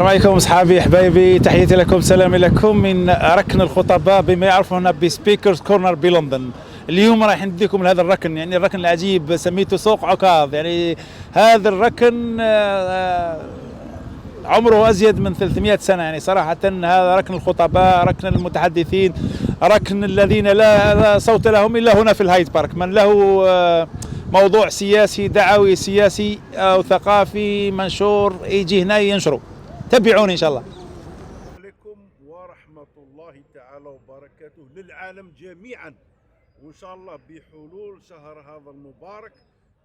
السلام عليكم اصحابي حبايبي، تحياتي لكم، سلامي لكم من ركن الخطباء بما يعرف هنا بسبيكرز كورنر بلندن. اليوم راح نديكم لهذا الركن، يعني الركن العجيب سميته سوق عكاظ. يعني هذا الركن عمره ازيد من 300 سنه. يعني صراحه هذا ركن الخطباء، ركن المتحدثين، ركن الذين لا صوت لهم الا هنا في الهايد بارك. من له موضوع سياسي دعوي سياسي او ثقافي منشور يجي هنا ينشره. تابعوني ان شاء الله. عليكم ورحمة الله تعالى وبركاته للعالم جميعا، وان شاء الله بحلول شهر هذا المبارك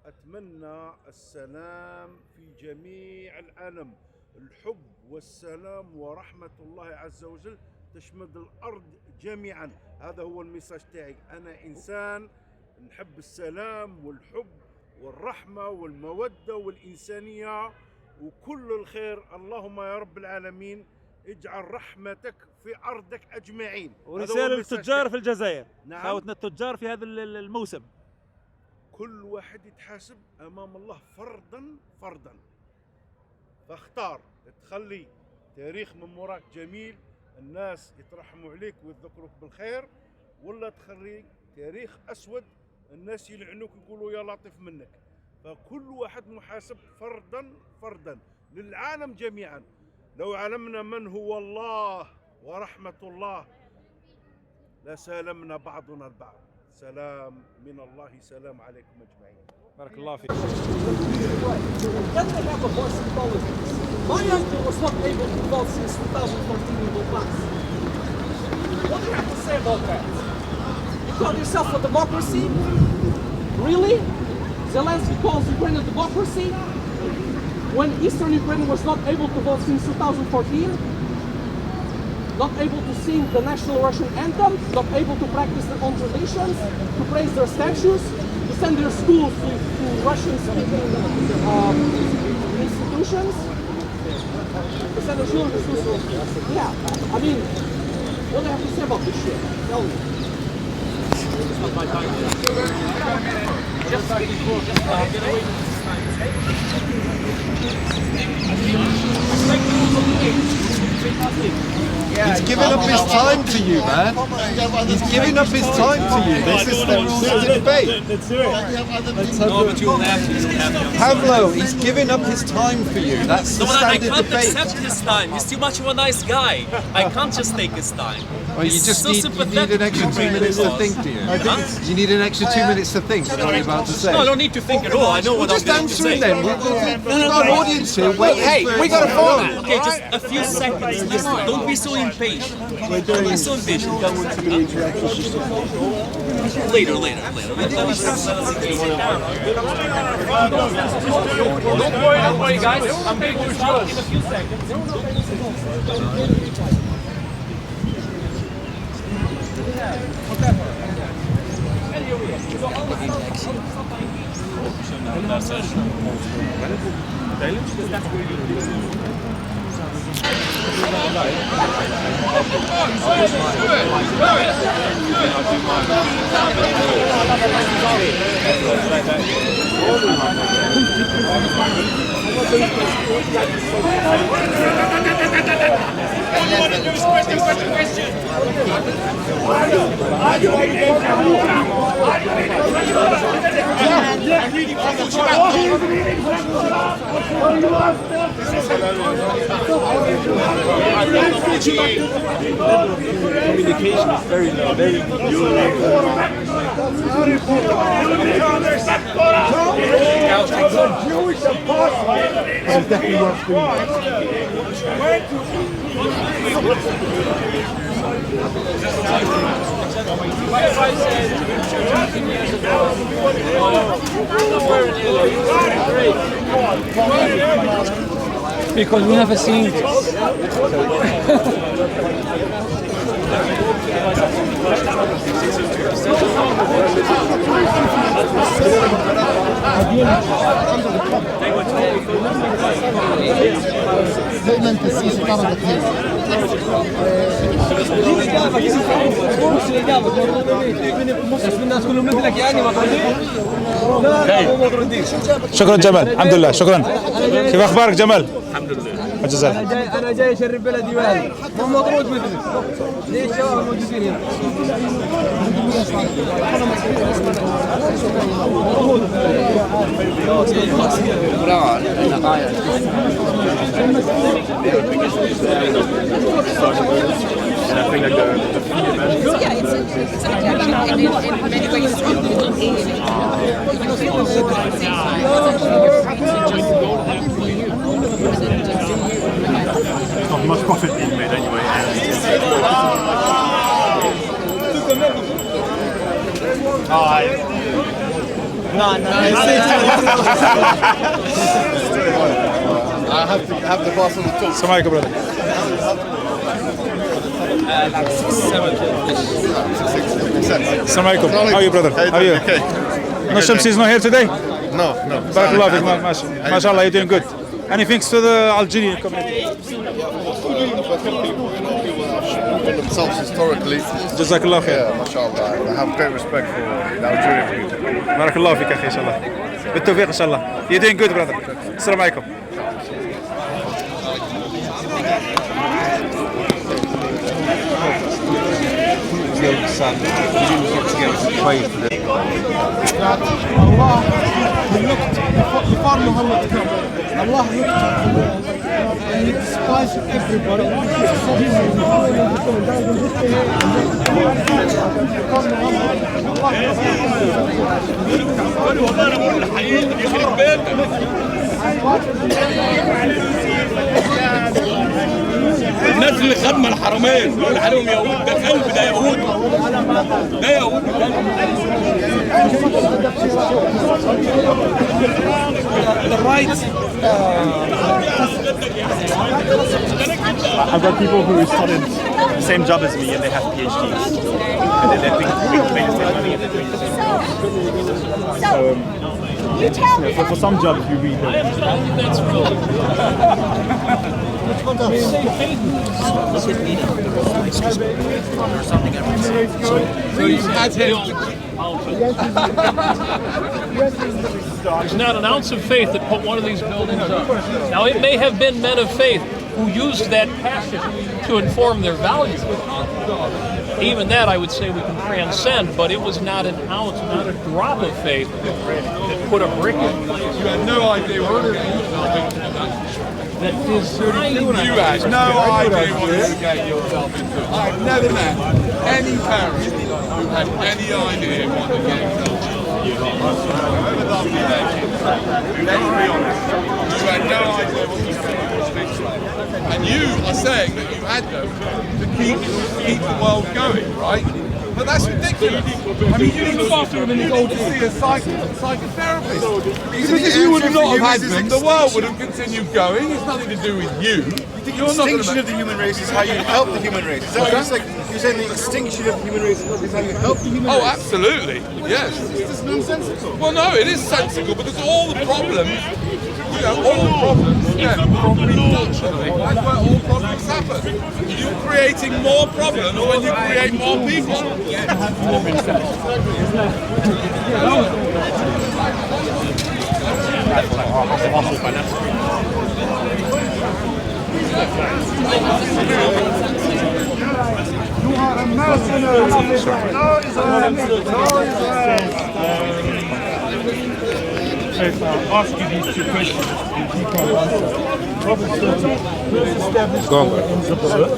اتمنى السلام في جميع العالم، الحب والسلام ورحمة الله عز وجل تشمل الارض جميعا. هذا هو الميساج تاعي. انا انسان نحب السلام والحب والرحمة والمودة والإنسانية وكل الخير. اللهم يا رب العالمين اجعل رحمتك في أرضك أجمعين. ورسالة للتجار في الجزائر. نعم. خاوتنا التجار في هذا الموسم، كل واحد يتحاسب أمام الله فردا، فاختار تخلي تاريخ من وراك جميل الناس يترحموا عليك ويذكروك بالخير، ولا تخلي تاريخ أسود الناس يلعنوك يقولوا يا لطيف منك. فكل واحد محاسب فردا للعالم جميعا. لو علمنا من هو الله ورحمة الله لسالمنا بعضنا البعض. سلام من الله، سلام عليكم أجمعين. بارك الله فيك. My uncle was not able to vote since 2014 in Bulgaria. What do you have to say about that? You call yourself a democracy? Really? Zelensky calls Ukraine a democracy? When Eastern Ukraine was not able to vote since 2014? Not able to sing the national Russian anthem? Not able to practice their own traditions? To praise their statues? To send their schools to Russian-speaking institutions? Yeah, I mean, what do I have to say about this shit? Tell me. He's giving up his time to you, man. He's giving up his time to you. This is the rules of debate. Pablo, he's giving up his time for you. That's the standard debate. I can't accept his time. He's too much of a nice guy. I can't just take his time. Well, you just need an extra 2 minutes to think, do you? Huh? You need an extra 2 minutes to think. What are you about to say? No, I don't need to think at all. I know what I'm going to say. Just answer it then. We've got an audience here. Hey, we got a format. Okay, just a few seconds. Don't be so impatient. Don't be so impatient. Later. Don't worry, guys. I'm going to show in a few seconds. Communication is very low. Because we never seen this. دائما تسيس طلب الخير. شكرا جمال، الحمد لله. شكرا. كيف اخبارك جمال؟ الحمد لله. الجزائر. انا جاي اشرف بلدي واهلي مو مطرود مثلك. ليه الشباب الموجودين هنا؟ And I think like the Yeah, it's in many ways it's you feel good at the same time. There's not much profit being made anyway. No. I have the boss on the top. السلام عليكم brother. السلام عليكم. How are you brother? How are you? No Shamsi is not here today? No. بارك الله فيك ما شاء الله you're doing good. Any thanks to the Algerian community? Themselves historically. جزاك الله خير. Yeah, mashallah. I have great respect for the Algerian community. بارك الله فيك أخي إن شاء الله. بالتوفيق إن شاء الله. You're doing good brother. السلام عليكم. الله looked before Muhammad came. Allah looked and he despised everybody. الناس اللي خدمة الحرمين يقول عليهم يهود، ده كلب، ده يهود، ده يهود. The rights. I've got people who studied the same job as me and they have PhDs. And they're being paid the same money and they're doing the same job. So, for some jobs you read them. There's not an ounce of faith that put one of these buildings up. Now, it may have been men of faith who used that passion to inform their values. Even that, I would say, we can transcend, but it was not an ounce, not a drop of faith that put a brick in place. You had no idea what it was. That designed You had no idea what you were getting yourself into. I've never met any parent who had any idea what they're getting themselves into. However lovely they are, let's be honest, you had no idea what was going on. And you are saying that you had them to keep the world going, right? But that's ridiculous. I mean, you need to look after them in the old to see a psychotherapist. Because if you would not have had them, the world would have continued going. It's nothing to do with you. The extinction of the human race is how you help the human race. Is that what you're saying? You're saying the extinction of the human race is how you help the human race? Oh, absolutely. Yes. It's just nonsensical. Well, no, it is sensible because all the problems, you know, all the problems stem from reduction. That's where all problems happen. You're creating more problems when you create more people. You are a mercenary. No Israel. No Israel. I'll ask you these two questions and you can answer. Prophet first established Go on. the ends of the earth.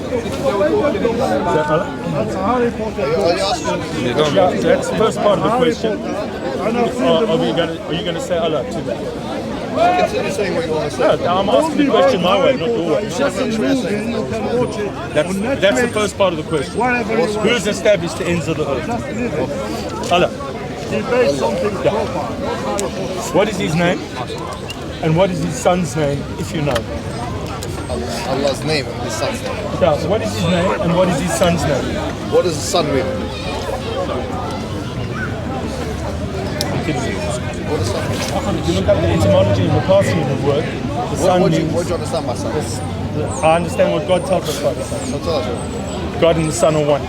That's a Harry Potter. Yeah, that's the first part of the question. Are you going to say Allah to that? Consider saying what you want to say. No, I'm asking the question my way, not your way. It's just interesting. You can watch it on Netflix. That's the first part of the question. Wherever you want. Who's established the ends of the earth? Just leave it. Allah. Debate something proper. What is his name? And what is his son's name, if you know? Allah's name and his son's name. Yeah, so what is his name and what is his son's name? What does the son mean? What does son mean? If you look up the etymology and the passing of the word, the son What do means... you understand by son? I understand what God tells us by the son. What tells you? God and the son are one.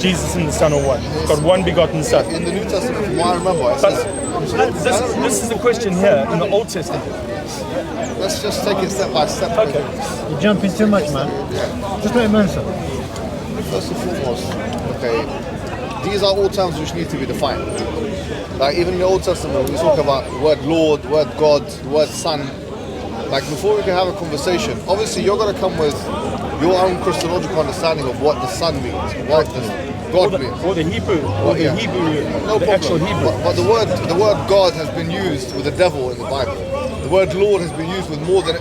Jesus and the Son are one. Got one begotten Son. In the New Testament, from what I remember, it says... This is the question here in the Old Testament. Let's just take it step by step. Okay. You're jumping too much, man. Just let him answer. First and foremost, okay, these are all terms which need to be defined. Like even in the Old Testament, we talk about the word Lord, the word God, the word Son. Like before we can have a conversation, obviously you're going to come with your own Christological understanding of what the Son means, what the God means. Or the Hebrew, actual Hebrew. But the word God has been used with the devil in the Bible. The word Lord has been used with more than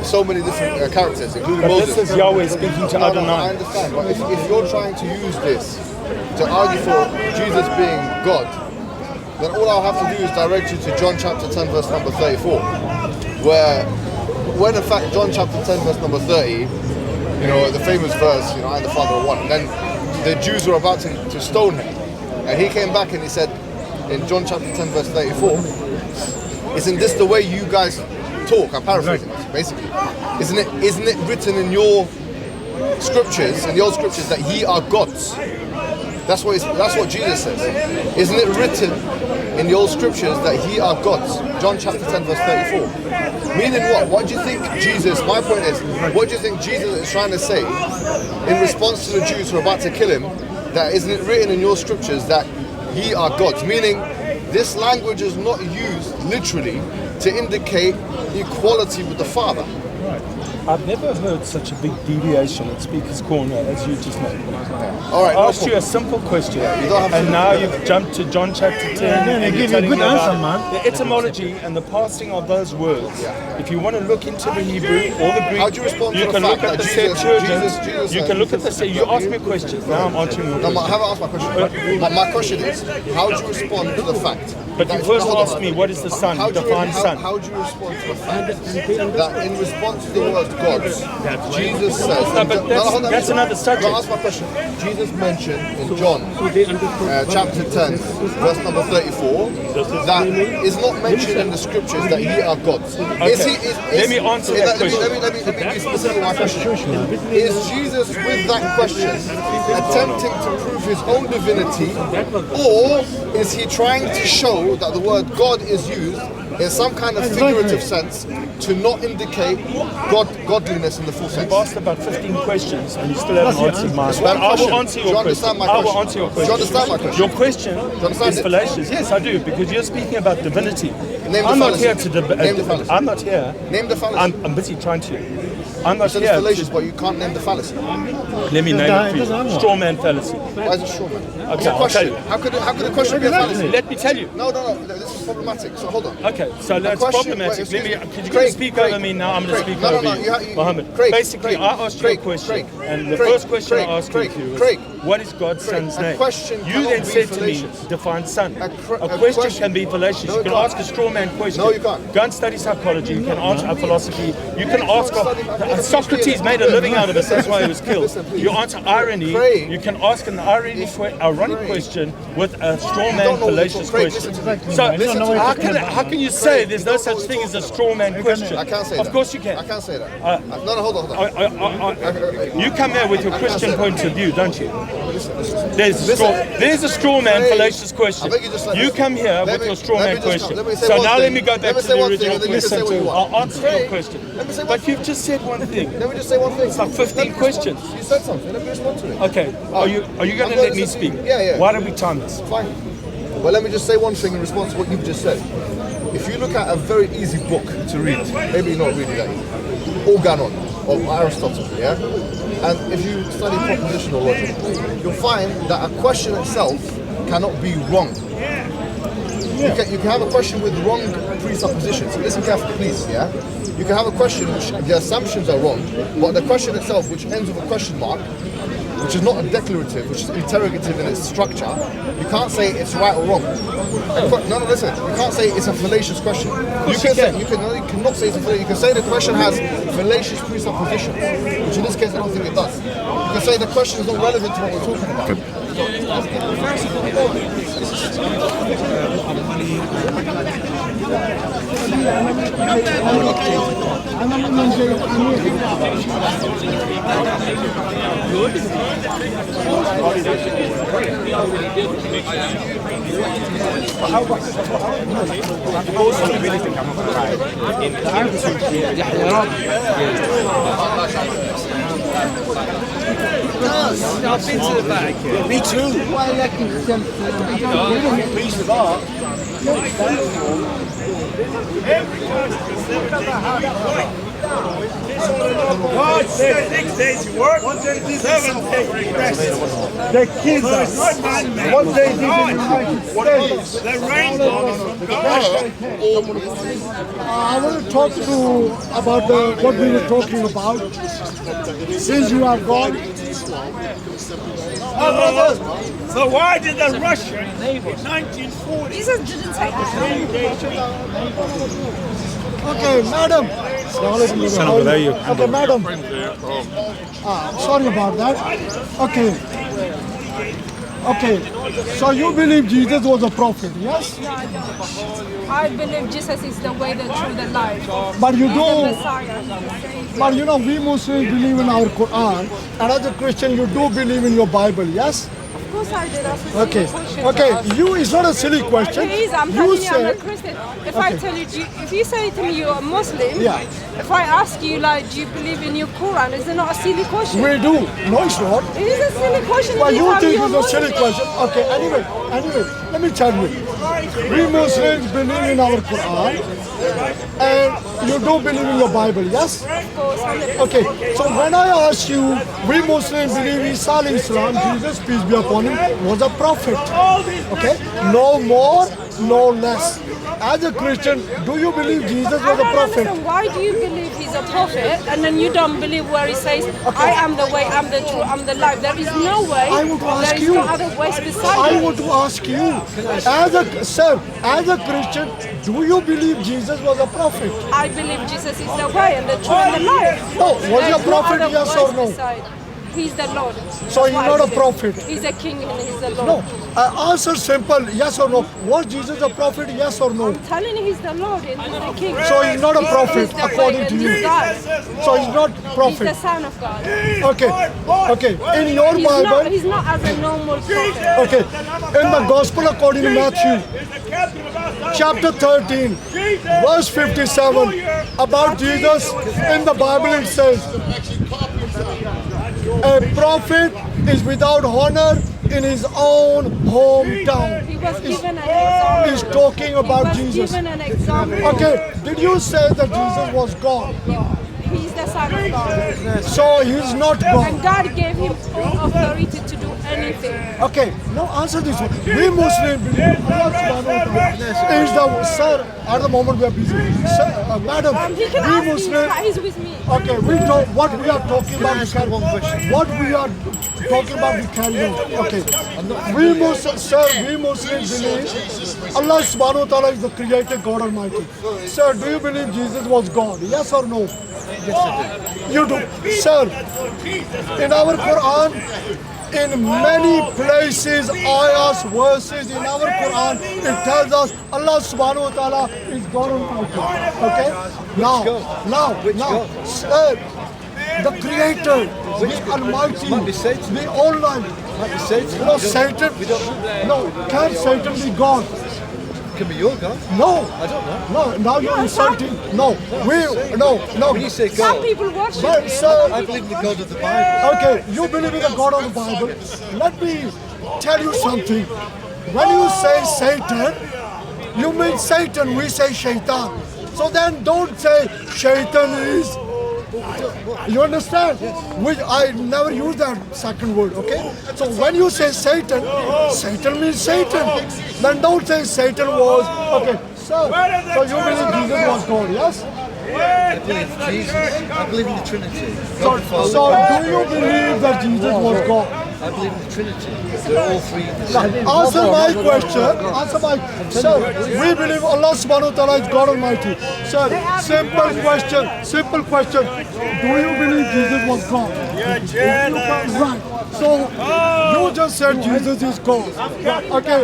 so many different characters, including Moses. This is Yahweh speaking to Adonai. I understand, but if you're trying to use this to argue for Jesus being God, then all I'll have to do is direct you to John chapter 10 verse number 34, where when in fact John chapter 10 verse number 30, you know, the famous verse, you know, I and the Father are one, then the Jews were about to stone him, and he came back and he said in John chapter 10 verse 34, isn't this the way you guys talk? I'm paraphrasing this, basically. Isn't it written in your scriptures, in the old scriptures, that ye are gods? That's what Jesus says. Isn't it written in the old scriptures that ye are gods? John chapter 10 verse 34. Meaning what? What do you think Jesus, my point is, what do you think Jesus is trying to say in response to the Jews who are about to kill him, that isn't it written in your scriptures that ye are gods? Meaning this language is not used literally to indicate equality with the Father. Right. I've never heard such a big deviation at Speaker's Corner as you just made. All right, I asked you a simple question, and now you've jumped to John chapter 10. And give you a good answer, man. The etymology and the passing of those words. If you want to look into the Hebrew or the Greek, you can look at the Septuagint. You can look at the. You asked me a question. Now I'm answering your question. No, I haven't asked my question. My question is, how do you respond to the fact? But you first asked me, what is the Son? Define Son. How do you respond to the fact that in response to the word God, Jesus says... No, but that's another subject. No, ask my question. Jesus mentioned in John chapter 10, verse number 34, that is not mentioned in the scriptures that ye are gods. Okay. Let me answer that question. Let me be specific with my question. Is Jesus, with that question, attempting to prove his own divinity, or is he trying to show that the word God is used in some kind of figurative sense to not indicate godliness in the full sense? You've asked about 15 questions and you still haven't answered mine. But I will answer your question. I will answer your question. Do you understand my question? Your question is fallacious. Yes, I do, because you're speaking about divinity. I'm not here to debate. I'm not here. Name the fallacy. I'm busy trying to. I'm not here. It's fallacious, but you can't name the fallacy. Let me name it for you. Straw man fallacy. Why is it straw man? Okay, I'll tell you. How could a question be a fallacy? Let me tell you. No, this is problematic. So hold on. Okay, so that's problematic. Could you going to speak over me now? I'm going to speak over you. Mohammed. Basically, I asked you a question, and the first question I asked you was, what is God's Son's name? You then said to me, define Son. A question can be fallacious. You can ask a straw man question. No, you can't. Go and study psychology. You can answer philosophy. You can ask. Socrates made a living out of it. That's why he was killed. You answer irony. You can ask an ironic question with a straw man fallacious question. So how can you say there's no such thing as a straw man question? I can't say that. Of course you can. I can't say that. No, hold on. You come here with your Christian point of view, don't you? There's a straw man fallacious question. You come here with your straw man question. So now let me go back to the original question. I'll answer your question. But you've just said one thing. Let me just say one thing. It's like 15 questions. You said something. Let me respond to it. Okay. Are you going to let me speak? Yeah. Why don't we time this? Fine. Well, let me just say one thing in response to what you've just said. If you look at a very easy book to read, maybe not really that easy, Organon of Aristotle, yeah? And if you study propositional logic, you'll find that a question itself cannot be wrong. You can have a question with wrong presuppositions. Listen carefully, please, yeah? You can have a question which the assumptions are wrong, but the question itself, which ends with a question mark, which is not a declarative, which is interrogative in its structure, you can't say it's right or wrong. No, listen. You can't say it's a fallacious question. You cannot say it's a fallacious. You can say the question has fallacious presuppositions, which in this case I don't think it does. You can say the question is not relevant to what we're talking about. I've been to the back. Me too. Piece of art. God said 6 days you work, 7 days you rest. The kids are what they did in the United States. The rainbow is from God. I want to talk to you about what we were talking about. Since you are gone. So why did the Russian in 1940? Jesus didn't say that. Okay, madam. Okay, madam. Sorry about that. Okay. Okay. So you believe Jesus was a prophet, yes? No, I don't. I believe Jesus is the way, the truth, the life. But you He's don't. the Messiah. But you know, we Muslims believe in our Quran, and as a Christian, you do believe in your Bible, yes? Of course I did. That's a Okay. silly question. Okay. You, it's not a silly question. It is. I'm You telling you, I'm a said, Christian. If I tell you, if you say to me you're a Muslim, Yeah. if I ask you, like, do you believe in your Quran, is it not a silly question? we do. No, it's not. It is a silly question. Well, if you tell me think you're it's a silly Muslim. question. Okay, anyway, let me tell you. We Muslims believe in our Quran, and you do believe in your Bible, yes? Of course, 100%. Okay, so when I ask you, we Muslims believe Isa alayhi salam, Jesus, peace be upon him, was a prophet. Okay, no more, no less. As a Christian, do you believe Jesus was I a don't prophet? understand. Why do you believe he's a prophet and then you don't believe where he says, I am the way, I'm the truth, I'm the life. There is no way. I want to ask there is you. no other ways beside I him. want to ask you, as a Christian, do you believe Jesus was a prophet? I believe Jesus is the way and the truth and the life. No, was he a There's prophet, other yes or ways no? beside. He's the Lord. So That's he's why not I a believe. prophet? He's a king and he's the Lord. No. Answer simple, yes or no. Was Jesus a prophet, yes or no? I'm telling you, he's the Lord and he's the king. So he's not a prophet, He's the according way to and you. he's God. So he's not He's the prophet. son of God. Okay, okay. In your Bible, He's not as a normal prophet. okay. In the Gospel according to Matthew, chapter 13, verse 57, about Jesus, in the Bible it says, a prophet is without honor in his own hometown. He was given an example. He's talking about He was Jesus. given an example. Okay, did you say that Jesus was God? He's the son of God. So he's not And God. God gave him all authority to do anything. Okay, now answer this one. We Muslims believe Allah subhanahu wa ta'ala is the, sir, at the moment we are busy. Sir, madam, He can we ask me, Muslims, he's with me. okay, we talk, what we are talking about, we carry on. What we are talking about, we carry on. Okay, we Muslims, sir, we Muslims believe Allah subhanahu wa ta'ala is the creator God Almighty. Sir, do you believe Jesus was God? Yes or no? Yes, I do. You do. Sir, in our Quran, in many places, ayahs, verses in our Quran, it tells us Allah subhanahu wa ta'ala is God Almighty. Okay? Now, sir, the creator, the Almighty, the Almighty. No, Satan. No, can Satan be God? Can be your God. No. I don't know. No, now you're insulting. No, no. When you say God, Some people worship But, him. sir, I believe in the God of the Bible. okay, you believe in the God of the Bible. Let me tell you something. When you say Satan, you mean Satan, we say Shaitan. So then don't say Shaitan is. You understand? Which I never use that second word, okay? So when you say Satan, Satan means Satan. Then don't say Satan was, okay, sir, so you believe Jesus was God, yes? I believe Jesus. I believe in the Trinity. So do you believe that Jesus was God? I believe in the Trinity. They're all three in the same. Answer my question. Sir, we believe Allah subhanahu wa ta'ala is God Almighty. Sir, simple question. Do you believe Jesus was God? Yeah, Right. So you just said Jesus is God. Okay.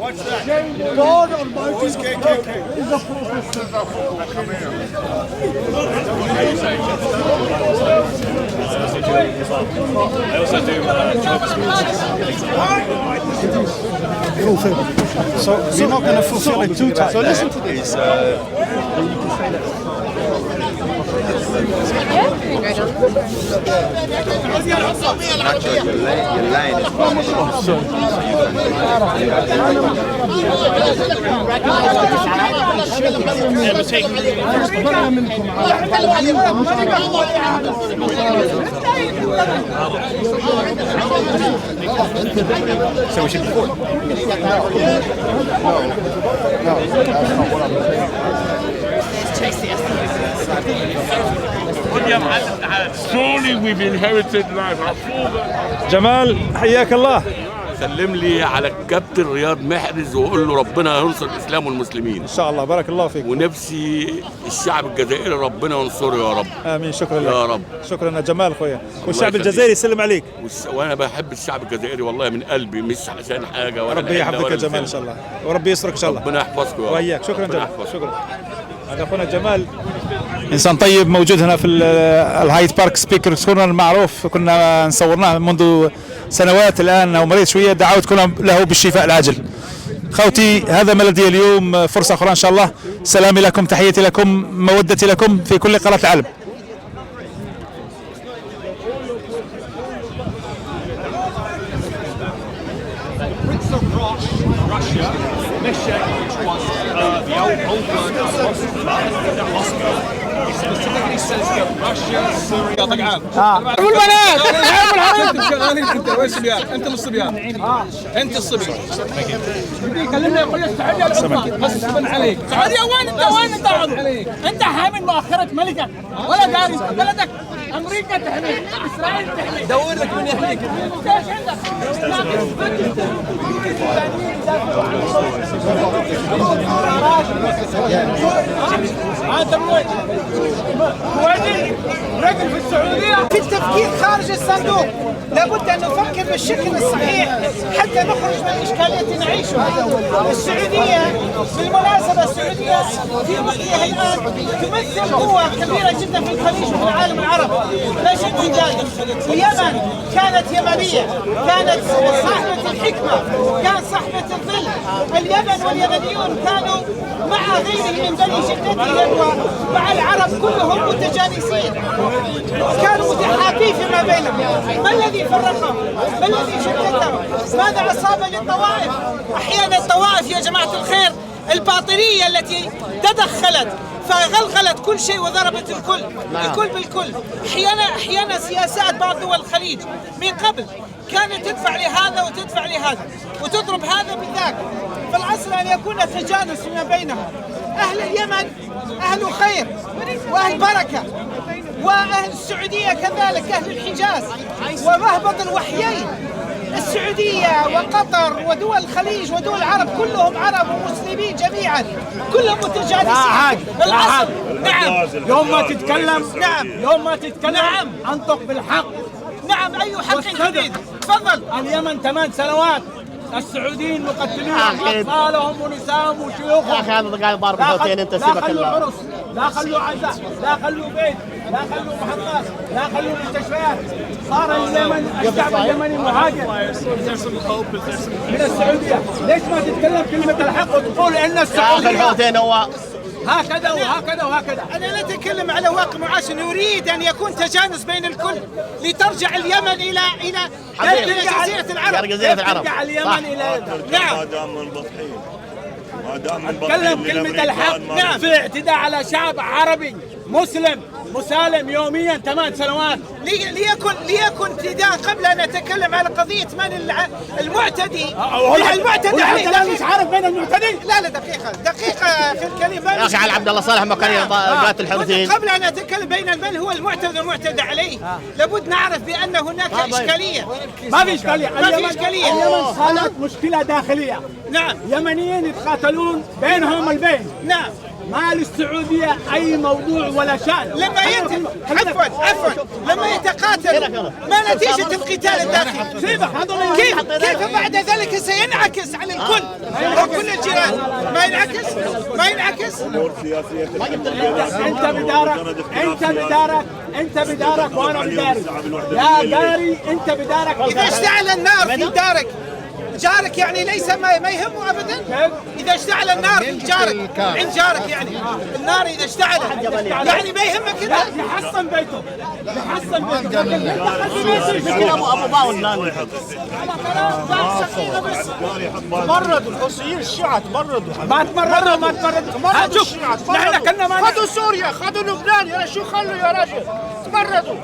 What's that? God Almighty is a prophet. I also do Jehovah's Witnesses. So we're not going to fulfill it two times. So listen to this. So we should be forward. Surely we've inherited life. جمال حياك الله. سلم لي على الكابتن رياض محرز وقول له ربنا ينصر الاسلام والمسلمين ان شاء الله. بارك الله فيك. ونفسي الشعب الجزائري ربنا ينصره يا رب. امين. شكرا لك يا رب. شكرا يا جمال خويا. والشعب الجزائري يسلم عليك. وانا بحب الشعب الجزائري والله من قلبي، مش عشان حاجه ولا ربي يحفظك يا جمال ان شاء الله، وربي يسترك ان شاء الله. ربنا يحفظكم يا رب. وياك. شكرا جمال. شكرا. هذا اخونا جمال انسان طيب موجود هنا في الهايد بارك سبيكر كورنر المعروف. كنا نصورناه منذ سنوات، الان هو مريض شويه، دعوتكم له بالشفاء العاجل. خوتي هذا ما لدي اليوم، فرصه اخرى ان شاء الله. سلامي لكم، تحياتي لكم، مودتي لكم في كل قارات العالم. والبنات انت وين الصبيان؟ انت من الصبيان. انت الصبي. يكلمنا يقول لك السعوديه بس صبن عليك. السعوديه وين انت عليك؟ انت حامل مؤخره ملكك ولا داري بلدك. امريكا تحميك، اسرائيل تحميك، دور لك من يحميك. ايش عندك؟ رجل في السعوديه في التفكير خارج الصندوق. لابد ان نفكر بالشكل الصحيح حتى نخرج من الاشكاليه نعيشها. السعوديه بالمناسبه السعوديه في وقتها الان تمثل قوه كبيره جدا في الخليج وفي العالم العربي. لا شك في ذلك. اليمن كانت يمنيه، كانت صاحبه الحكمه، كانت صاحبه الظل. اليمن واليمنيون كانوا مع غيرهم من بني جدتهم ومع العرب كلهم متجانسين، كانوا متحابين فيما بينهم. ما الذي فرقهم؟ ما الذي شتتهم؟ ماذا أصاب للطوائف؟ أحيانا الطوائف يا جماعة الخير الباطنية التي تدخلت فغلغلت كل شيء وضربت الكل بالكل. أحيانا سياسات بعض دول الخليج من قبل كانت تدفع لهذا وتدفع لهذا وتضرب هذا بذاك. فالأصل أن يكون تجانس فيما بينهم. أهل اليمن أهل خير وأهل بركة، وأهل السعودية كذلك أهل الحجاز ومهبط الوحيين. السعودية وقطر ودول الخليج ودول العرب كلهم عرب ومسلمين جميعا، كلهم متجانسين. بالأصل نعم. يوم ما تتكلم يوم ما تتكلم نعم. انطق بالحق. نعم. أي حق جديد؟ تفضل. اليمن 8 سنوات السعوديين مقتلين اطفالهم ونسائهم وشيوخهم. يا اخي هذا قاعد ضارب الحوثيين. انت سيبك. لا خلوا عرس، لا خلوا عزاء، لا خلوا بيت، لا خلوا محطات، لا خلوا مستشفيات. صار اليمن الشعب اليمني مهاجر من السعوديه. ليش ما تتكلم كلمه الحق وتقول ان السعوديه الحوثيين هو هكذا وهكذا وهكذا؟ أنا لا أتكلم على واقع معاش، نريد أن يكون تجانس بين الكل لترجع اليمن إلى جزيرة العرب. ترجع اليمن إلى نعم. ما دام منبطحين، ما دام منبطحين. تكلم كلمة الحق. نعم. في اعتداء على شعب عربي مسلم مسالم يوميا 8 سنوات. ليكن ابتداء قبل ان نتكلم على قضيه من المعتدي. المعتدي عليه مش عارف مين المعتدي. لا دقيقه في الكلمه. يا اخي على عبد الله صالح ما كان قاتل الحوثيين. قبل ان نتكلم بين من هو المعتدي والمعتدى عليه لابد نعرف بان هناك اشكاليه. ما في اشكاليه. اليمن صارت مشكله داخليه. نعم. يمنيين يتقاتلون بينهم البين. نعم. ما للسعودية أي موضوع ولا شأن. لما عفوا لما يتقاتل ما نتيجة القتال الداخلي؟ كيف بعد ذلك سينعكس على الكل وكل الجيران؟ ما ينعكس انت بدارك وانا بداري. يا داري انت بدارك. اذا اشتعل النار في دارك جارك يعني ليس ما يهمه ابدا. اذا اشتعل النار في جارك عند جارك يعني النار اذا اشتعلت يعني ما يهمك كذا. يحصن بيته ابو باون تمردوا الحوثيين الشيعة تمردوا. ما تمردوا شوف نحن كنا ما خذوا سوريا خذوا لبنان يا شو خلوا يا رجل تمردوا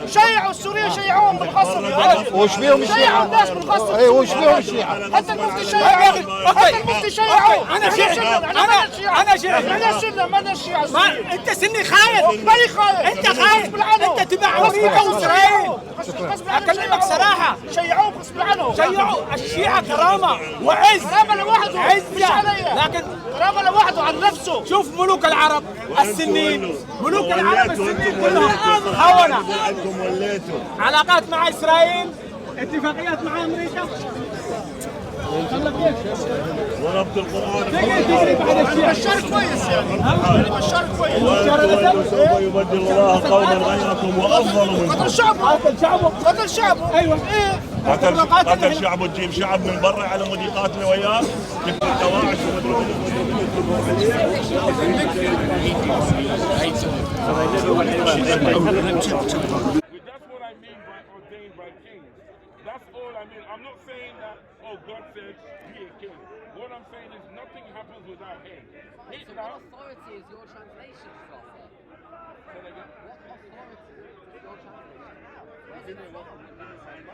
شيعوا السوريين شيعوهم بالغصب يا رجل. وش بيهم الشيعة؟ شيعوا الناس بالغصب. اي وش بيهم الشيعة؟ حتى المفتي شيعوا انا شيعة ما الشيعة. انت سني خايف. ماني خايف. انت خايف. انت تبع امريكا واسرائيل. اكلمك صراحه شيعوهم غصب عنهم. شيعوا الشيعة كرامة وعز. كرامة لوحده عزة. لكن كرامة لوحده عن نفسه. شوف ملوك العرب السنين كلهم خونة. علاقات مع اسرائيل اتفاقيات مع امريكا. ضربت القرآن بشار كويس يعني بشار كويس. سوف يبدل الله قوما غيركم وافضل منكم. قتل شعبه ايوه قتل شعبه. تجيب شعب من برا على مود يقاتل وياه يكون دواعش That's all I mean. I'm not saying that, oh, God said be a king. What I'm saying is nothing happens without him. So what authority is your translation from? What authority is your translation from?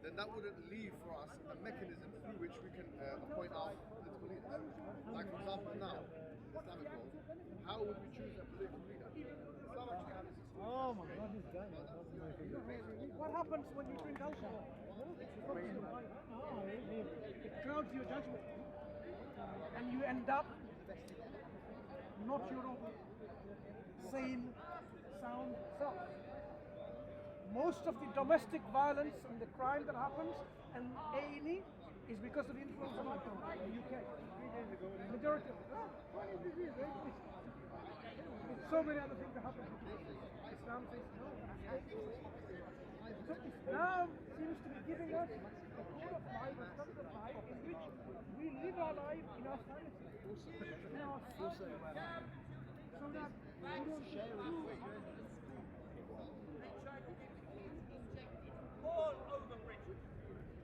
Then that wouldn't leave for us a mechanism through which we can appoint our political leaders. Like for example now, Islamic world, how would we choose a political leader? Oh my God, this guy. What happens when you drink alcohol? It clouds your judgment. And you end up not your own sane, sound self. Most of the domestic violence and the crime that happens and A&E is because of the influence of alcohol in the UK. Majority of it. So many other things that happen. Islam says no. So Islam seems to be giving us a code of life, a structure of life in which we live our life in our sanity. So that we don't share all over Britain.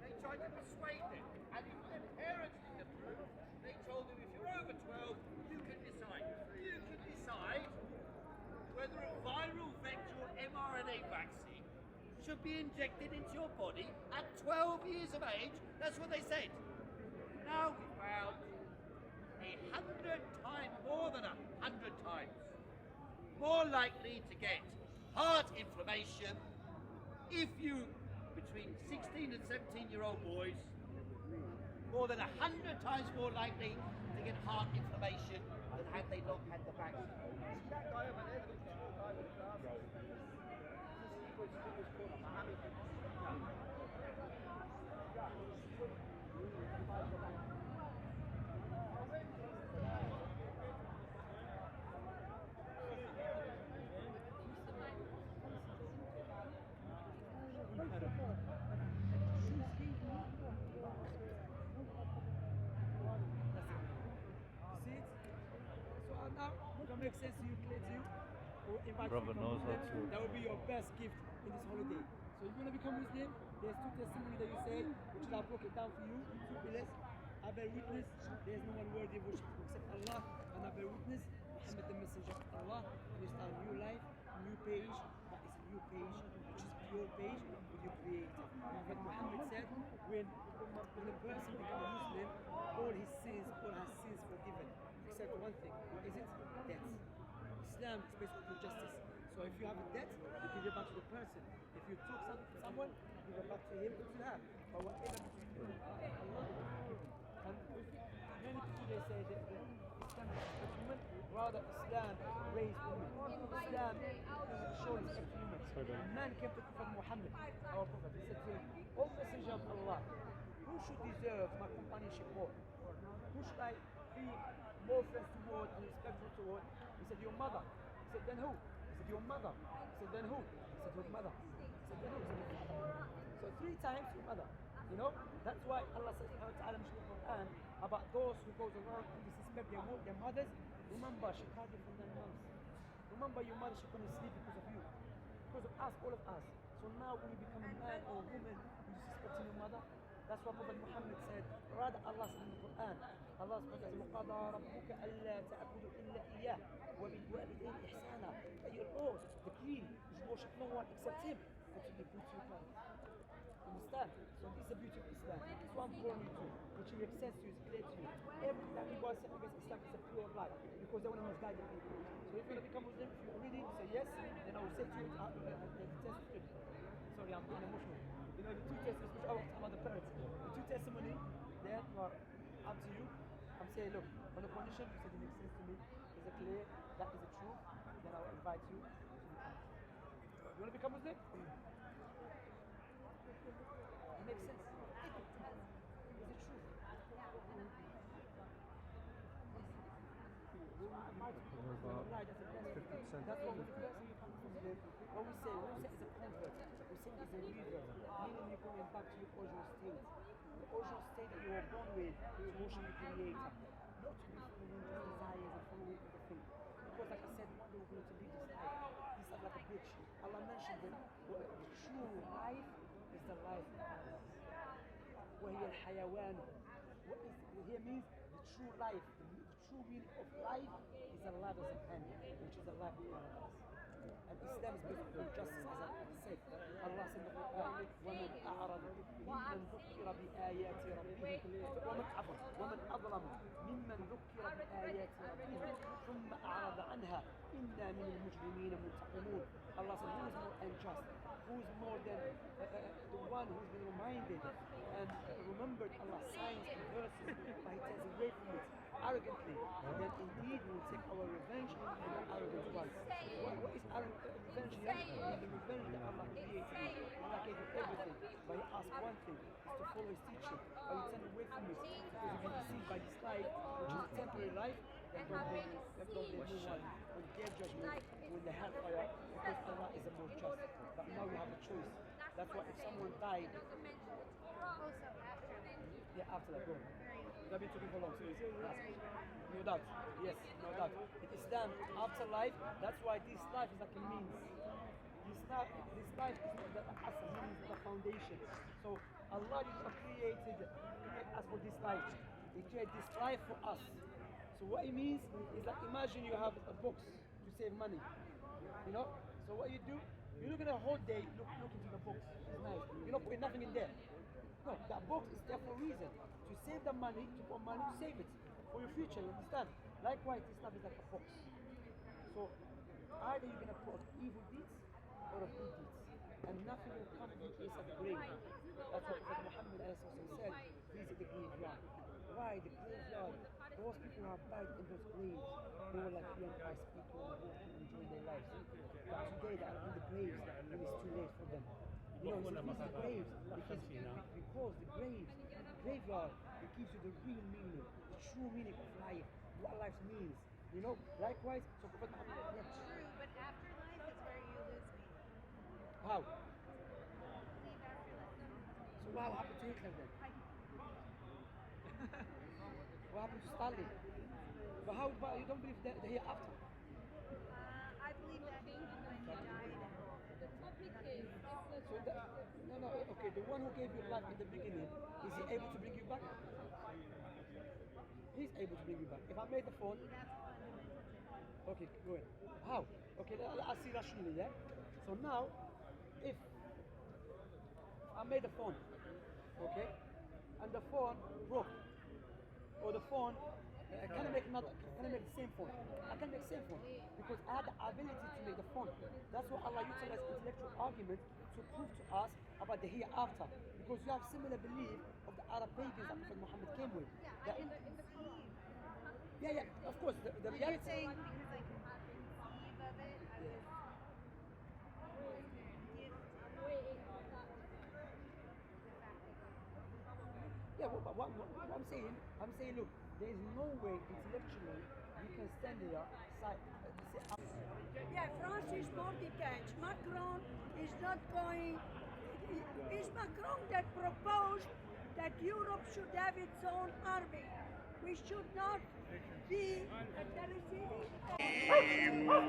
They tried to persuade them, and if their parents didn't approve, they told them if you're over 12, you can decide. You can decide whether a viral vector or mRNA vaccine should be injected into your body at 12 years of age. That's what they said. Now we found 100 times, more than 100 times, more likely to get heart inflammation if you, between 16 and 17-year-old boys, more than 100 times more likely to get heart inflammation than had they not had the vaccine. That guy over there, the tall guy with glasses, he was called Mohammed. Make sense to you, clear to you? to invite Brother you to knows how Muslim. to- That will be your best gift in this holiday. So you're going to become Muslim. There's two testimonies that you say, which I broke it down for you. Two pillars. I bear witness, there's no one worthy of worship except Allah, and I bear witness, Muhammad the messenger of Allah, and you start a new life, a new page, but it's a new page, which is a pure page with your creator. Prophet Muhammad said, when a person becomes a Muslim, all his sins, all his sins forgiven, except one thing. What is it? Debt. Islam is based on justice. So if you have a debt, you give it back to the person. If you took something from someone, you give it back to him if you have. But whatever between you and Allah, forgiven. And many people they say that Islam respects women, rather Islam raised women. Islam shows respect women. A man came to Prophet Muhammad, our Prophet, he said to him, O Messenger of Allah, who should deserve my companionship more? Who should I be more friends toward and respectful toward? He said, your mother. He said, then who? He said, your mother. He said, then who? He said, your mother. He said, then who? He said, your mother. So 3 times your mother. You know, that's why Allah says in the Quran about those who goes around and disrespect their mothers. Remember, she cried from their moms. Remember, your mother, she couldn't sleep because of you. Because of us, all of us. So now when you become a man or a woman, you disrespecting your mother. That's what Prophet Muhammad said. Rather, Allah said in the Quran, Allah says, وَقَضَى رَبُّكَ أَلَّا تَعْبُدُوا إِلَّا إِيَّاهُ وَبِالْوَالِدَيْنِ إِحْسَانًا. That your Lord, the King, you should worship no one except Him, but to be good to your parents. Understand? So this is the beauty of Islam. It's what I'm calling you to, which makes sense to you, is clear to you. Everything that people are saying against Islam is a pure lie, because they want to misguide the people. So if you want to become Muslim, if you already say yes, then I will say to you, the test is sorry, I'm being emotional. You know, the 2 testimonies, which I want about the parents, the 2 testimony, then up to you. I'm saying, look, on the condition, you said it makes sense to me, is it clear, that is the truth, then I will invite you to become. You want to become Muslim? It makes sense. Is it true? Right, that's a blessing. That's what we blessing you come from Muslim. What we say is a convert. We say is a revert, meaning you're going back to your original state. The original state that you were born with to worship the Creator. Not to be following his desires and following the faith. Because like I said, one day we're going to leave this life. This is like a bridge. Allah mentioned that the true life is the life of Allah. وهي الحيوان. What is here means the true life, the true meaning of life is a life as an end, which is a life of paradise. And Islam is based on justice, as I said. Allah said in the Quran, وَمَنْ أَعْرَضَ مِمَّنْ ذُكِّرَ بِآيَاتِ رَبِّهِ وَمَنْ أَظْلَمَ مِمَّنْ ذُكِّرَ بِآيَاتِ رَبِّهِ ثُمَّ أَعْرَضَ عَنْهَا إِنَّا مِنَ الْمُجْرِمِينَ مُنْتَقِمُونَ. Allah said, who is more unjust? Who is more than the one who has been reminded and remembered Allah's signs and verses, but he turns away from it arrogantly? Then indeed we will take our revenge on the arrogant ones. What is revenge here? The revenge that Allah created you. Allah gave you everything, but He asked one thing, is to follow His teaching. But you turn away from it because you've been deceived by this life, which is a temporary life. Then don't blame no one on their judgment, when the hellfire, because Allah is the most just. But now you have a choice. That's why if someone died, yeah, after that, go. That been talking for long, so no doubt. Yes, no doubt. In Islam, afterlife, that's why this life is like a means. This life is not the asl, means the foundation. So Allah did not create us for this life. He created this life for us. So what it means is like, imagine you have a box to save money. You know? So what you do, you're looking at a whole day, look into the box. It's nice. You're not putting nothing in there. No, that box is there for a reason. To save the money, to put money, to save it. For your future, you understand? Likewise, this stuff is like a box. So either you're going to put evil deeds or of good deeds. And nothing will come in place of the grave. That's what Prophet Muhammad said, visit the graveyard. Why the graveyard? Those people who have died in those graves, they were like young eyes people and walking, enjoying their lives. But today they are in the graves, and it's too late for them. You know, so these graves, because the graveyard, it gives you the real meaning, the true meaning of life, what life means. You know, likewise, so Prophet Muhammad, yeah. True, but afterlife is where you lose me. How? Leave afterlife. So what happened to Hitler then? What happened to Stalin? But how? But you don't believe that the hereafter? I believe that the one who gave you life in the beginning, is he able to bring you back? He's able to bring you back. If I made the phone, okay, go ahead. How? Okay, I'll see rationally, yeah? So now, if I made a phone, okay, and the phone broke, or the phone, can I make the same phone? I can make the same phone because I had the ability to make the phone. That's why Allah utilized intellectual argument to prove to us about the hereafter, because you have similar belief of the Arab pagans that Prophet Muhammad came with. That, yeah, of course, the reality. Saying because I can conceive of it, I was Yeah, what I'm saying, look, there is no way intellectually you can stand there, Yeah, France is more detached. Macron is not going. It's Macron that proposed that Europe should have its own army. We should not be at the receiving end.